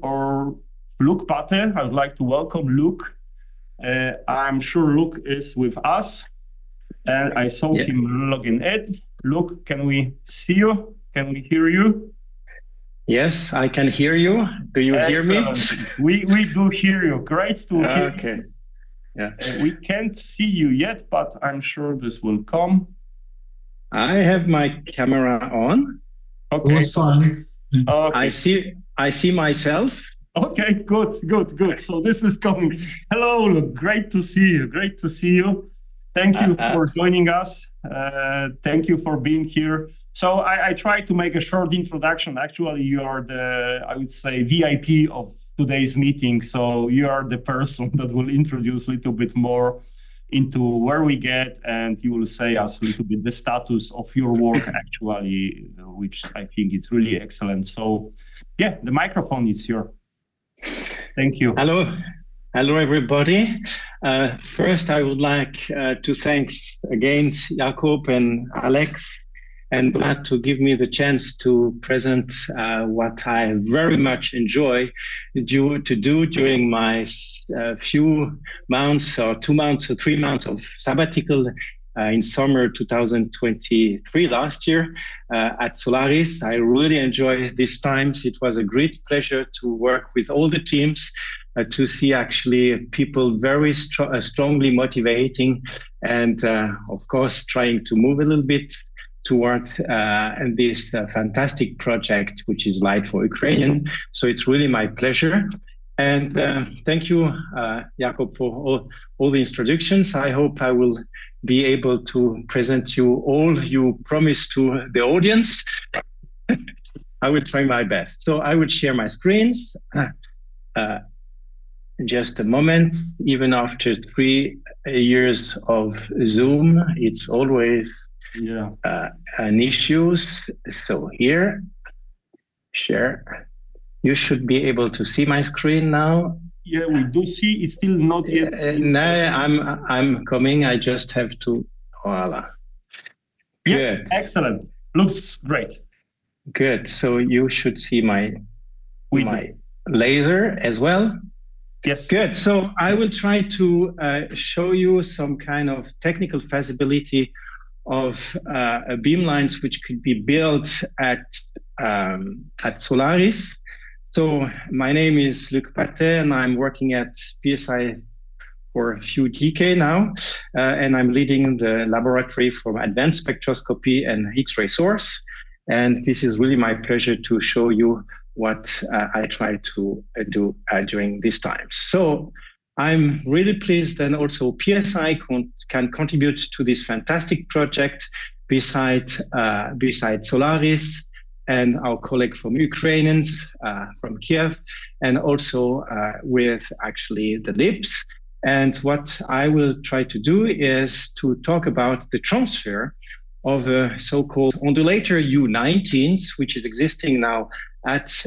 or Luc Patthey. I would like to welcome Luc. I'm sure Luc is with us, and I saw Yeah. him logging in. Luc, can we see you? Can we hear you? Yes, I can hear you. Do you hear me? Excellent. We do hear you. Great to hear Okay. you. Yeah. We can't see you yet, but I'm sure this will come. I have my camera on. Okay. It was fine. I Okay. see myself. Okay, good. So this is coming. Hello, Luke. Great to see you. Great to see you. Thank Uh, you uh, for joining us. Thank you for being here. So I try to make a short introduction. Actually, you are the, I would say, VIP of today's meeting. So you are the person that will introduce a little bit more into where we get, and you will say us a little bit the status of your work, actually, which I think is really excellent. So yeah, the microphone is yours. Thank you. hello, everybody. First, I would like to thank again Jakob and Alex and Vlad to give me the chance to present what I very much enjoy to do during my few months or 2 months or 3 months of sabbatical in summer 2023 last year at Solaris. I really enjoyed these times. It was a great pleasure to work with all the teams, to see actually people very strongly motivating and of course trying to move a little bit toward this fantastic project, which is Light for Ukrainian. So it's really my pleasure. And thank you, Jakob, for all the introductions. I hope I will be able to present you all you promised to the audience. I will try my best. So I will share my screens. Just a moment. Even after 3 years of Zoom, it's always an issue. So here, share. You should be able to see my screen now. Yeah, we do see. It's still not yet. No, I'm coming. I just have to. Voila. Yeah, good. Excellent. Looks great. Good. So you should see my laser as well. Yes. Good. So I will try to show you some kind of technical feasibility of beamlines which could be built at Solaris. So my name is Luc Patthey, and I'm working at PSI for a few decades now, and I'm leading the laboratory for advanced spectroscopy and X-ray source. And this is really my pleasure to show you what I try to do during these times. So I'm really pleased that also PSI can contribute to this fantastic project beside Solaris and our colleague from Ukrainians from Kiev, and also with actually the LIPS. And what I will try to do is to talk about the transfer of a so-called ondulator U19s, which is existing now at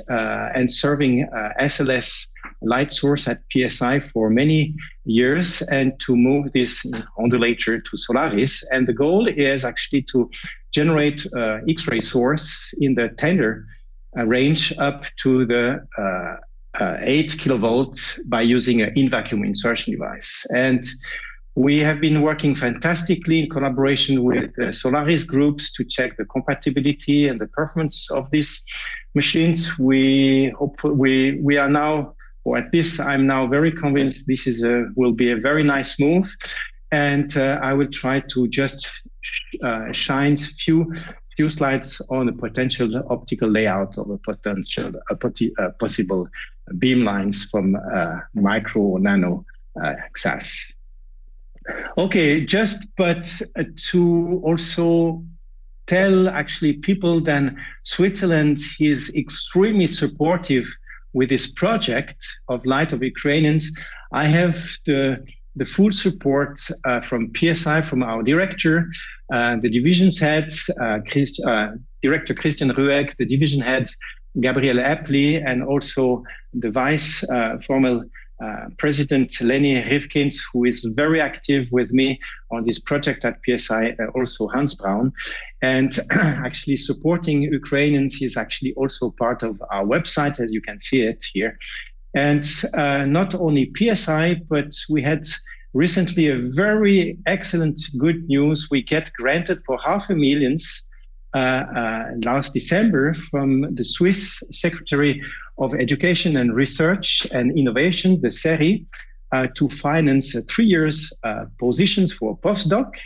and serving SLS light source at PSI for many years, and to move this ondulator to Solaris. And the goal is actually to generate X-ray source in the tender range up to the 8 kilovolts by using an in-vacuum insertion device. And we have been working fantastically in collaboration with Solaris groups to check the compatibility and the performance of these machines. We are now, or at least I'm now very convinced this will be a very nice move. And I will try to just shine few slides on the potential optical layout of a potential possible beamlines from micro or nano SAS. Okay, but to also tell actually people that Switzerland is extremely supportive with this project of Light of Ukrainians. I have the full support from PSI, from our director, the division's head, Director Christian Rueg, the division head Gabriele Eppli, and also the vice former President Leni Rivkins, who is very active with me on this project at PSI, also Hans Braun. And actually supporting Ukrainians is actually also part of our website, as you can see it here. And not only PSI, but we had recently a very excellent good news. We get granted for $500,000 last December from the Swiss Secretary of Education and Research and Innovation, the SERI, to finance 3 years positions for postdoc,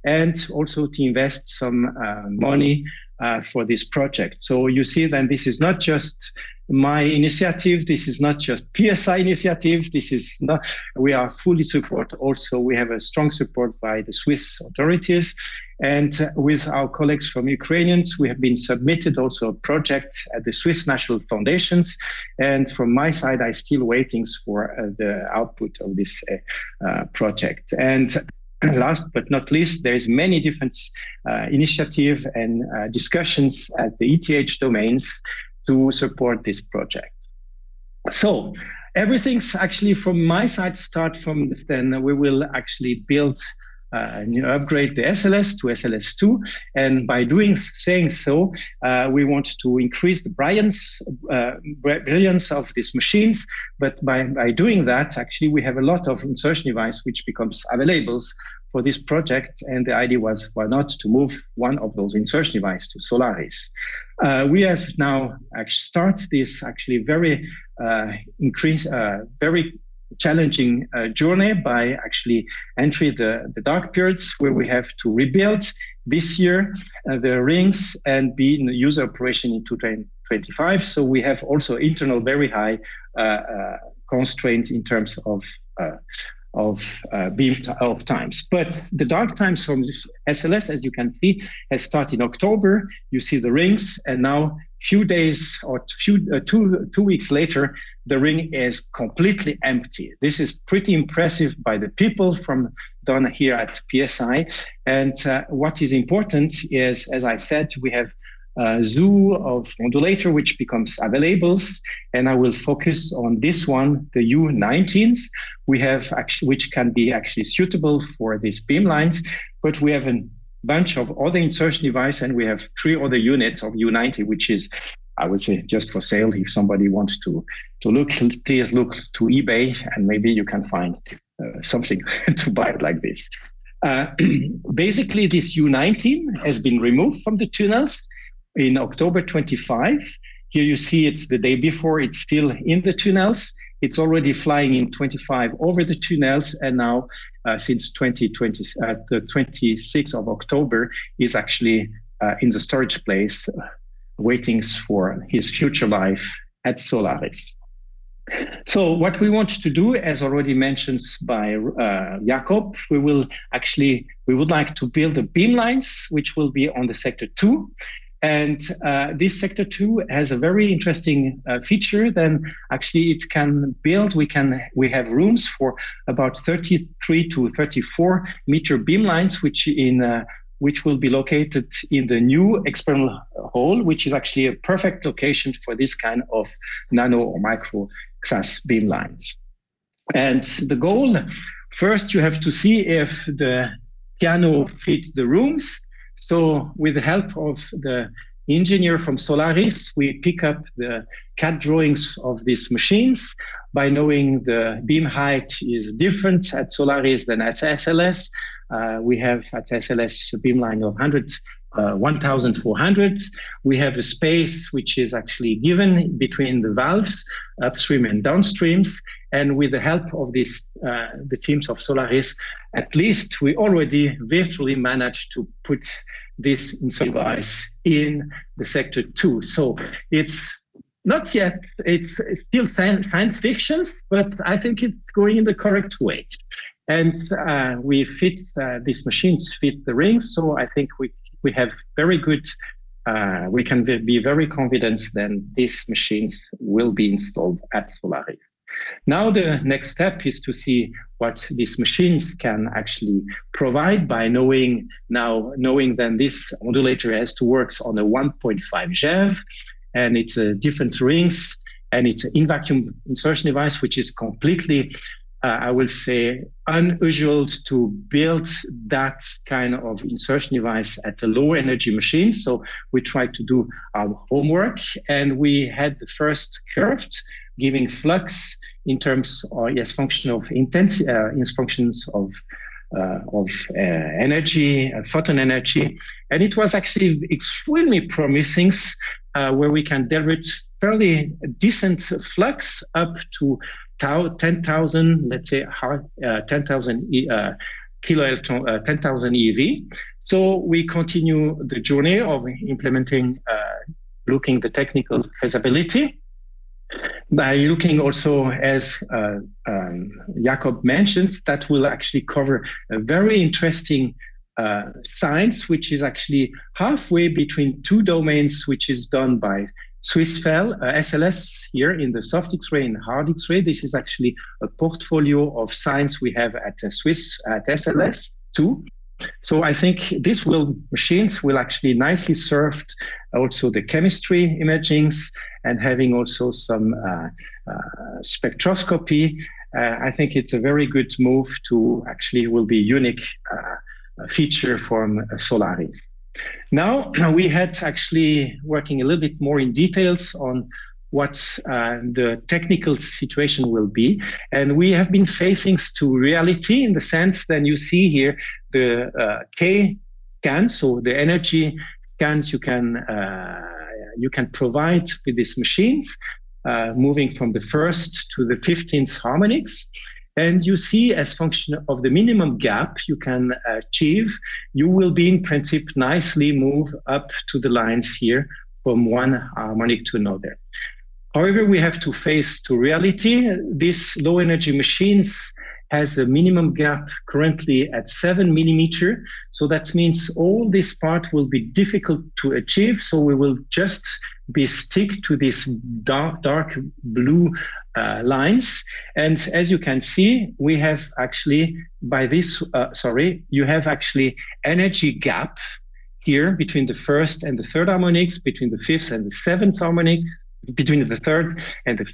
and also to invest some money for this project. So you see then this is not just my initiative, this is not just PSI initiative, this is not, we are fully support. Also, we have a strong support by the Swiss authorities, and with our colleagues from Ukrainians, we have been submitted also a project at the Swiss National Foundations. And from my side, I'm still waiting for the output of this project. And last but not least, there is many different initiatives and discussions at the ETH domains to support this project. So everything's actually from my side start from then we will actually build upgrade the SLS to SLS2, and by saying so, we want to increase the brilliance of these machines. But by doing that, actually, we have a lot of insertion device which becomes available for this project, and the idea was why not to move one of those insertion devices to Solaris. We have now started this actually very very challenging journey by actually entering the dark periods, where we have to rebuild this year the rings and be in user operation in 2025. So we have also internal very high constraint in terms of beam of times. But the dark times from SLS, as you can see, has started in October. You see the rings, and now few days or two weeks later, the ring is completely empty. This is pretty impressive by the people from done here at PSI. And what is important is, as I said, we have a zoo of modulator which becomes available, and I will focus on this one, the U19s. We have actually, which can be actually suitable for these beamlines, but we have a bunch of other insertion device, and we have 3 other units of U90, which is, I would say, just for sale. If somebody wants to look, please look to eBay, and maybe you can find something to buy like this. Basically, this U19 has been removed from the tunnels in October 25. Here you see it the day before, it's still in the tunnels. It's already flying in 25 over the tunnels, and now since 2020, the 26th of October, is actually in the storage place, waiting for his future life at Solaris. So what we want to do, as already mentioned by Jakob, we would like to the beamlines, which will be on the sector 2. And this sector 2 has a very interesting feature. Then actually it can build, we have rooms for about 33 to 34 meter beamlines, which will be located in the new experimental hall, which is actually a perfect location for this kind of nano or micro XAS beamlines. And the goal, first you have to see if the piano fits the rooms. So with the help of the engineer from Solaris, we pick up the CAD drawings of these machines. By knowing the beam height is different at Solaris than at SLS. We have at SLS a beamline of 1,400. We have a space which is actually given between the valves, upstream and downstreams. And with the help of this, the teams of Solaris, at least we already virtually managed to put this device in the sector 2. So it's not yet, it's still science fiction, but I think it's going in the correct way. And we fit, these machines fit the rings. So I think we have very good, we can be very confident that these machines will be installed at Solaris. Now the next step is to see what these machines can actually provide by knowing that this modulator has to work on a 1.5 GeV, and it's different rings, and it's an in-vacuum insertion device, which is completely, I will say, unusual to build that kind of insertion device at a low energy machine. So we tried to do our homework, and we had the first curve giving flux in terms of, yes, function of intensity, in functions of energy, photon energy. And it was actually extremely promising, where we can derive fairly decent flux up to 10,000, let's say, 10,000 kiloelectron, 10,000 eV. So we continue the journey of implementing, looking the technical feasibility. By looking also, as Jakob mentions, that will actually cover a very interesting science, which is actually halfway between two domains, which is done by Swissfel, SLS here in the soft X-ray and hard X-ray. This is actually a portfolio of science we have at Swiss, at SLS too. So I think these machines will actually nicely serve also the chemistry imagings, and having also some spectroscopy. I think it's a very good move to actually will be unique feature from Solaris. Now we had actually working a little bit more in details on what the technical situation will be. And we have been facing to reality in the sense that you see here the K scans, so the energy scans you can provide with these machines, moving from the first to the 15th harmonics. And you see, as function of the minimum gap you can achieve, you will be in principle nicely move up to the lines here from one harmonic to another. However, we have to face to reality. These low energy machines has a minimum gap currently at 7 millimeter. So that means all this part will be difficult to achieve. So we will just be stick to these dark blue lines. And as you can see, we have actually by this, you have actually energy gap here between the first and the third harmonics, between the fifth and the seventh harmonic, between the third and the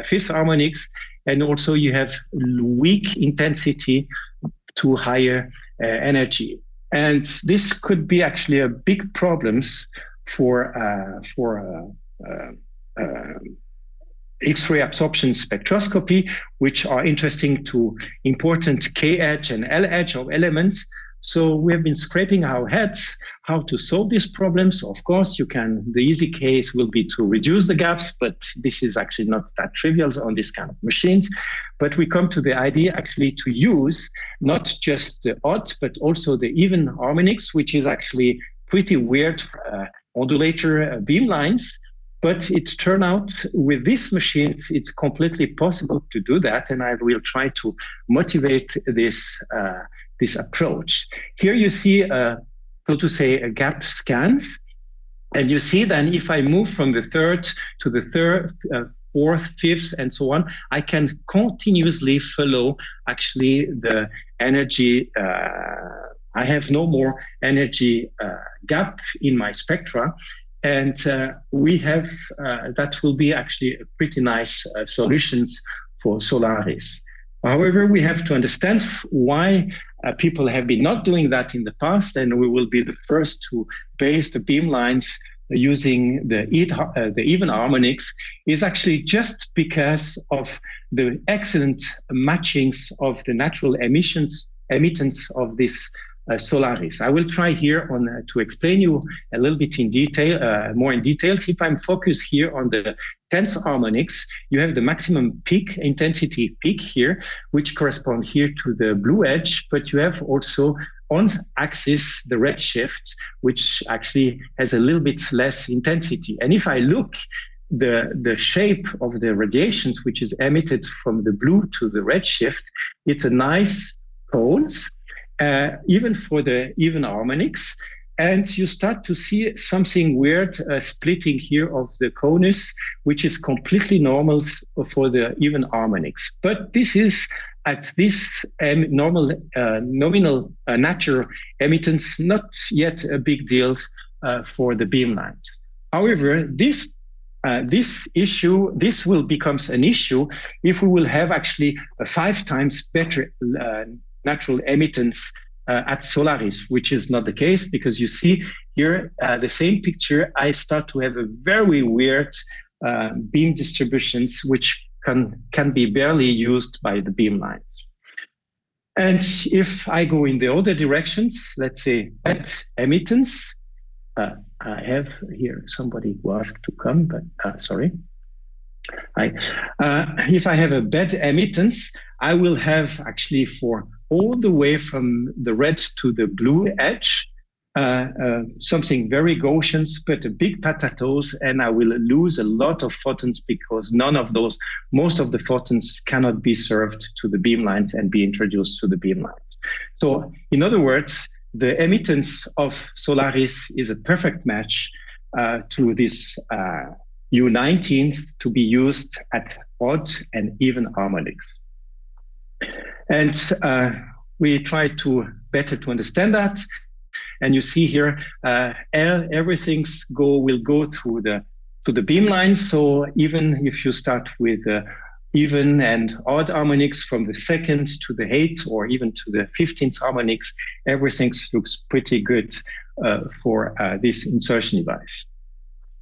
fifth harmonics. And also you have weak intensity to higher energy. And this could be actually a big problems for X-ray absorption spectroscopy, which are interesting to important K edge and L edge of elements. So we have been scraping our heads how to solve these problems. Of course, the easy case will be to reduce the gaps, but this is actually not that trivial on this kind of machines. But we come to the idea actually to use not just the odd, but also the even harmonics, which is actually pretty weird ondulator beamlines. But it turned out with this machine, it's completely possible to do that. And I will try to motivate this approach. Here you see, so to say, a gap scan. And you see then if I move from the third to the fourth, fifth, and so on, I can continuously follow actually the energy. I have no more energy gap in my spectra. And we have, that will be actually a pretty nice solutions for Solaris. However, we have to understand why people have been not doing that in the past, and we will be the first to base the beamlines using the even harmonics, is actually just because of the excellent matchings of the natural emittance of this Solaris. I will try here on to explain you a little bit in detail, more in details. If I'm focused here on the 10th harmonics, you have the maximum peak, intensity peak here, which correspond here to the blue edge, but you have also on axis the redshift, which actually has a little bit less intensity. And if I look the shape of the radiations, which is emitted from the blue to the redshift, it's a nice cones. Even for the even harmonics, and you start to see something weird splitting here of the conus, which is completely normal for the even harmonics. But this is at this normal nominal natural emittance, not yet a big deal for the beamlines. However, this this will become an issue if we will have actually a 5 times better natural emittance at Solaris, which is not the case, because you see here the same picture, I start to have a very weird beam distributions, which can be barely used by the beamlines. And if I go in the other directions, let's say at emittance, I have here somebody who asked to come, but sorry. If I have a bed emittance, I will have actually for all the way from the red to the blue edge, something very Gaussian, but a big patatos, and I will lose a lot of photons because most of the photons cannot be served to the beamlines and be introduced to the beamlines. So in other words, the emittance of Solaris is a perfect match to this U19 to be used at odd and even harmonics. And we try to better to understand that. And you see here, everything will go to the beamline. So even if you start with even and odd harmonics from the 2nd to the 8th or even to the 15th harmonics, everything looks pretty good for this insertion device.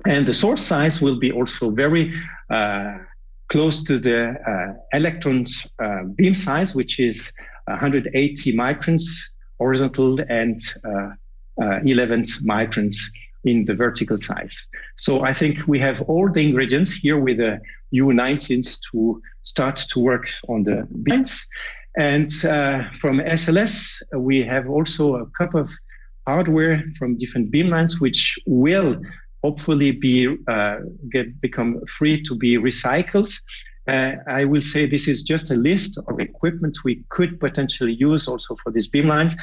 And the source size will be also very close to the electrons beam size, which is 180 microns horizontal and 11 microns in the vertical size. So I think we have all the ingredients here with the U19s to start to work on the beams. And from SLS, we have also a couple of hardware from different beamlines, which will hopefully become free to be recycled. I will say this is just a list of equipment we could potentially use also for these beamlines.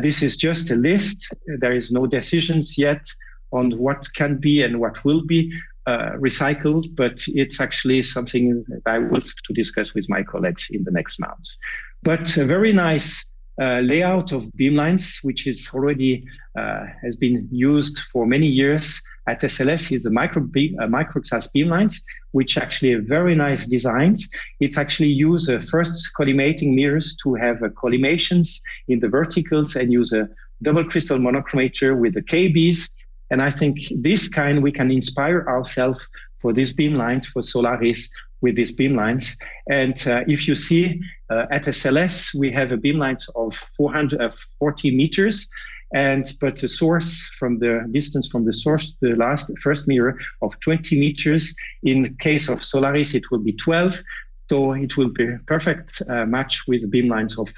This is just a list. There is no decisions yet on what can be and what will be recycled, but it's actually something that I will to discuss with my colleagues in the next months. But a very nice layout of beamlines, which is already has been used for many years at SLS, is the microxas beamlines, which actually are very nice designs. It's actually use first collimating mirrors to have collimations in the verticals and use a double crystal monochromator with the KBs. And I think this kind we can inspire ourselves for these beamlines, for Solaris with these beamlines. And if you see at SLS, we have a beamlines of 440 meters, but the source from the distance from the source to the first mirror of 20 meters. In case of Solaris, it will be 12. So it will be a perfect match with beamlines of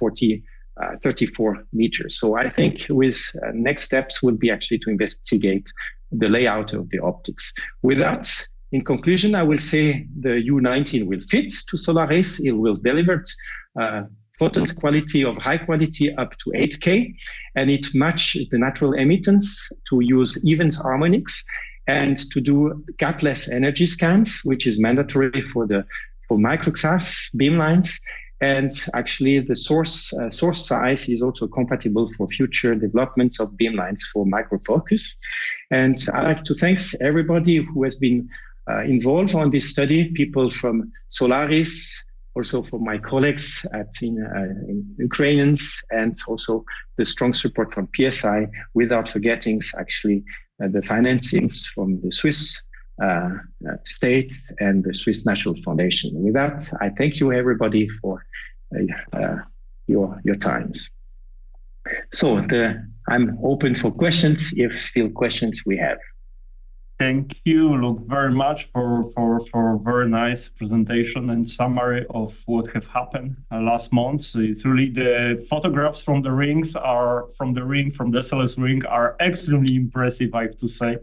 34 meters. So I think with next steps will be actually to investigate the layout of the optics. With that, in conclusion, I will say the U19 will fit to Solaris. It will deliver photon quality of high quality up to 8K, and it matches the natural emittance to use even harmonics and to do gapless energy scans, which is mandatory for microxas beamlines. And actually the source size is also compatible for future developments of beamlines for microfocus. And I'd like to thank everybody who has been involved on this study, people from Solaris, also for my colleagues in Ukrainians, and also the strong support from PSI, without forgetting actually the financings from the Swiss state and the Swiss National Foundation. With that, I thank you everybody for your times. So I'm open for questions if still questions we have. Thank you, Luc, very much for very nice presentation and summary of what have happened last month. It's really the photographs from the rings from the SLS ring are extremely impressive, I have to say.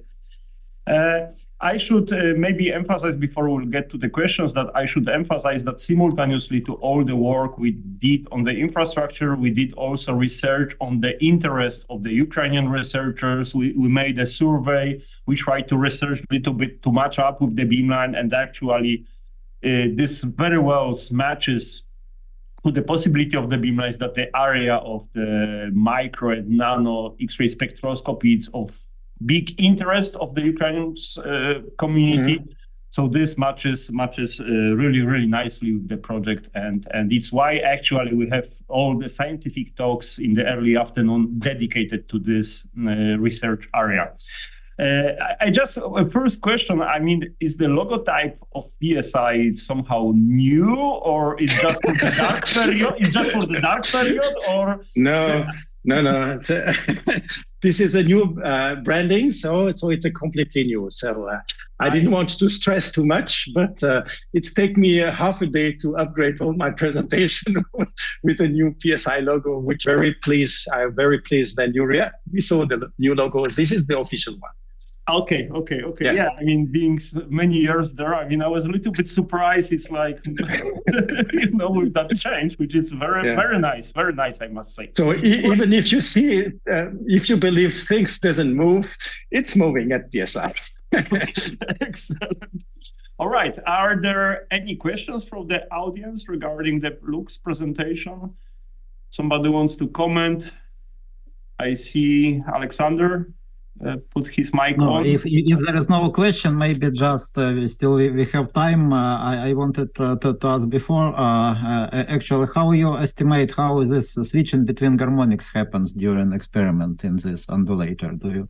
I should maybe emphasize before we'll get to the questions that I should emphasize that simultaneously to all the work we did on the infrastructure, we did also research on the interest of the Ukrainian researchers. We made a survey. We tried to research a little bit to match up with the beamline, and actually this very well matches to the possibility of the beamlines that the area of the micro and nano X-ray spectroscopy is of big interest of the Ukrainian community. So this matches really, really nicely with the project, and it's why actually we have all the scientific talks in the early afternoon dedicated to this research area. I just first question. I mean, is the logotype of PSI somehow new, or is just for the dark period? Is just for the dark period, or no? This is a new branding, so it's a completely new. So I didn't want to stress too much, but it take me half a day to upgrade all my presentation with a new PSI logo, which I'm very pleased that we saw the new logo. This is the official one. Okay. Yeah, I mean, being many years there, I mean, I was a little bit surprised. It's like, with that change, which is very nice, I must say. So even if you see, if you believe things doesn't move, it's moving at PSI. Excellent. All right. Are there any questions from the audience regarding Luc's presentation? Somebody wants to comment? I see Alexander put his mic on. If there is no question, maybe just still we have time. I wanted to ask before, actually, how you estimate how this switching between harmonics happens during experiment in this undulator?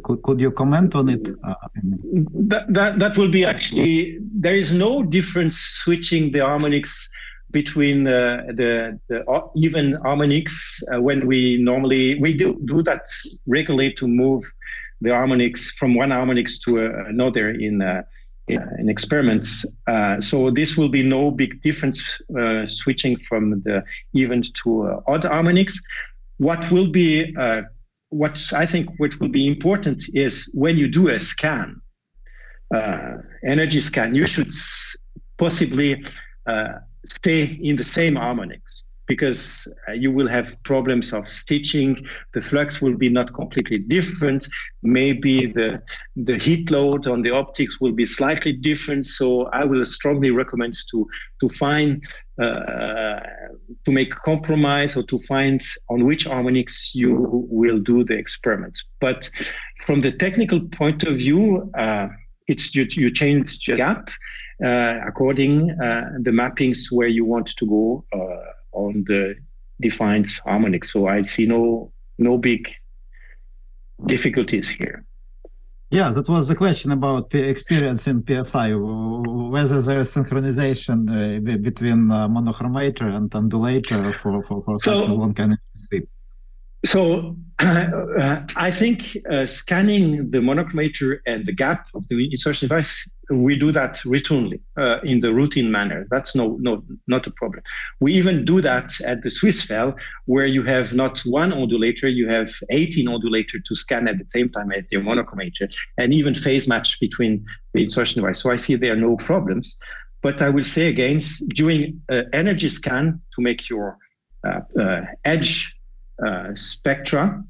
Could you comment on it? That will be actually, there is no difference switching the harmonics between the even harmonics when we do that regularly to move the harmonics from one harmonics to another in experiments. So this will be no big difference switching from the even to odd harmonics. What I think will be important is when you do a scan, energy scan, you should possibly stay in the same harmonics, because you will have problems of stitching. The flux will be not completely different. Maybe the heat load on the optics will be slightly different. So I will strongly recommend to find to make a compromise, or to find on which harmonics you will do the experiment. But from the technical point of view, it's you change the gap according the mappings where you want to go on the defined harmonics. So I see no big difficulties here. Yeah, that was the question about experience in PSI, whether there is synchronization between monochromator and undulator for such a long energy sweep. So I think scanning the monochromator and the gap of the insertion device, we do that routinely in the routine manner. That's not a problem. We even do that at the Swiss FEL, where you have not one undulator, you have 18 undulators to scan at the same time at the monochromator, and even phase match between the insertion device. So I see there are no problems. But I will say again, doing energy scan to make your edge spectra,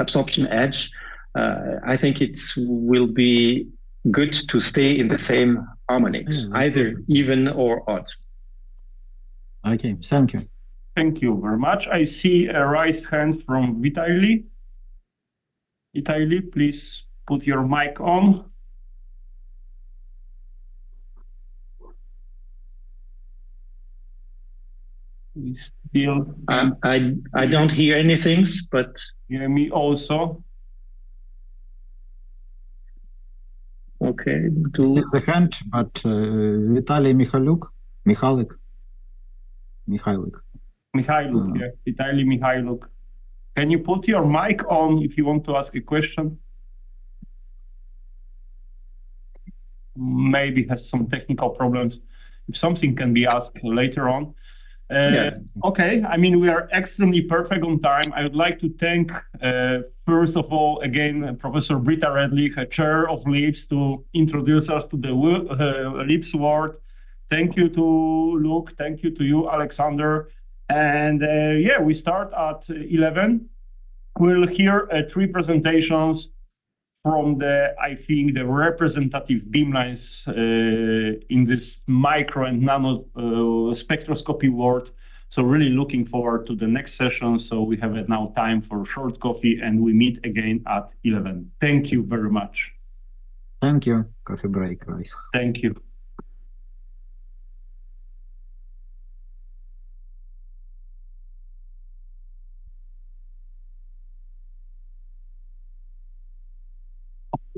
absorption edge, I think it will be good to stay in the same harmonics, either even or odd. Okay, thank you. Thank you very much. I see a raised hand from Vitaly. Vitaly, please put your mic on. We still. I don't hear anything, but hear me also. Okay. It's a hand, but Vitaly Mikhailik, yeah, Vitaly Mikhailik. Can you put your mic on if you want to ask a question? Maybe has some technical problems. If something can be asked later on. Okay, I mean, we are extremely perfect on time. I would like to thank, first of all, again, Professor Britta Redlich, chair of LIPS, to introduce us to the LIPS world. Thank you to Luc, thank you to you, Alexander. And yeah, we start at 11. We'll hear 3 presentations from I think, the representative beamlines in this micro and nano spectroscopy world. So really looking forward to the next session. So we have now time for short coffee, and we meet again at 11. Thank you very much. Thank you. Coffee break, guys. Thank you.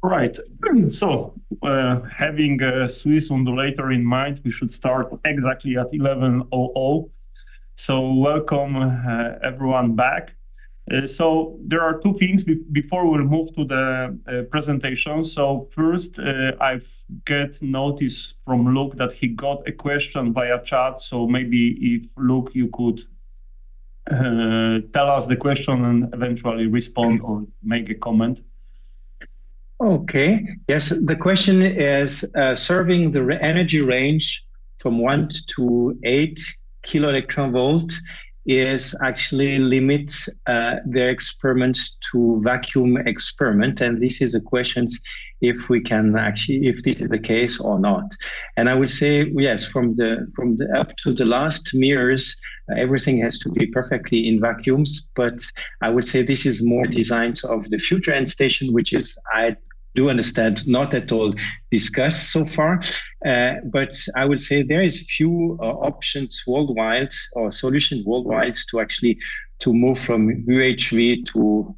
Right. So, having a Swiss ondulator in mind, we should start exactly at 11:00. So, welcome everyone back. So, there are two things before we'll move to the presentation. So, first, I've get notice from Luc that he got a question via chat. So, maybe if Luc, you could tell us the question and eventually respond or make a comment. Okay. Yes, the question is serving the energy range from 1 to 8 kilo electron volt is actually limit their experiment to vacuum experiment. And this is a question if we can actually, if this is the case or not. And I would say, yes, from the up to the last mirrors, everything has to be perfectly in vacuums. But I would say this is more designs of the future end station, which is, I do understand, not at all discussed so far. But I would say there is few options worldwide or solutions worldwide to actually to move from UHV to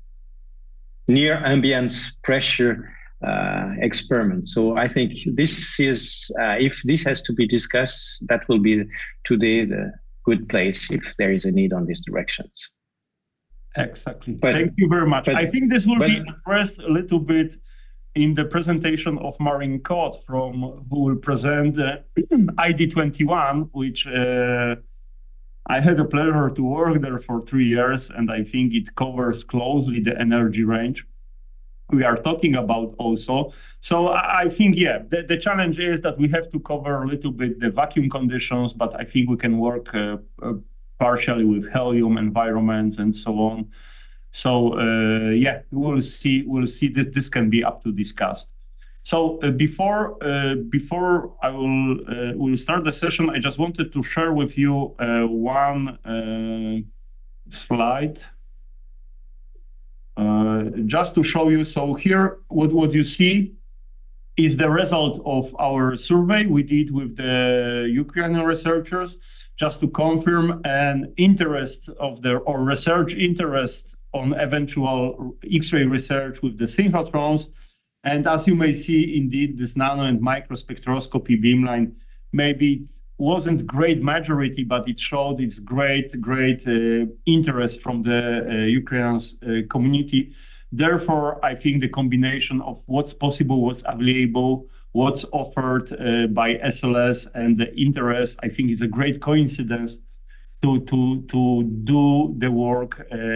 near ambient pressure experiment. So I think this is, if this has to be discussed, that will be today the good place if there is a need on these directions. Exactly. Thank you very much. I think this will be addressed a little bit in the presentation of Marin Kot who will present ID21, which I had the pleasure to work there for 3 years, and I think it covers closely the energy range we are talking about also. So I think, yeah, the challenge is that we have to cover a little bit the vacuum conditions, but I think we can work partially with helium environments and so on. So yeah, we'll see that this can be up to discussed. So before I will start the session, I just wanted to share with you one slide just to show you. So here, what you see is the result of our survey we did with the Ukrainian researchers, just to confirm an interest of or research interest on eventual X-ray research with the synchrotrons. And as you may see, indeed, this nano and microspectroscopy beamline, maybe it wasn't great majority, but it showed its great interest from the Ukrainian community. Therefore, I think the combination of what's possible, what's available, what's offered by SLS and the interest, I think is a great coincidence to do the work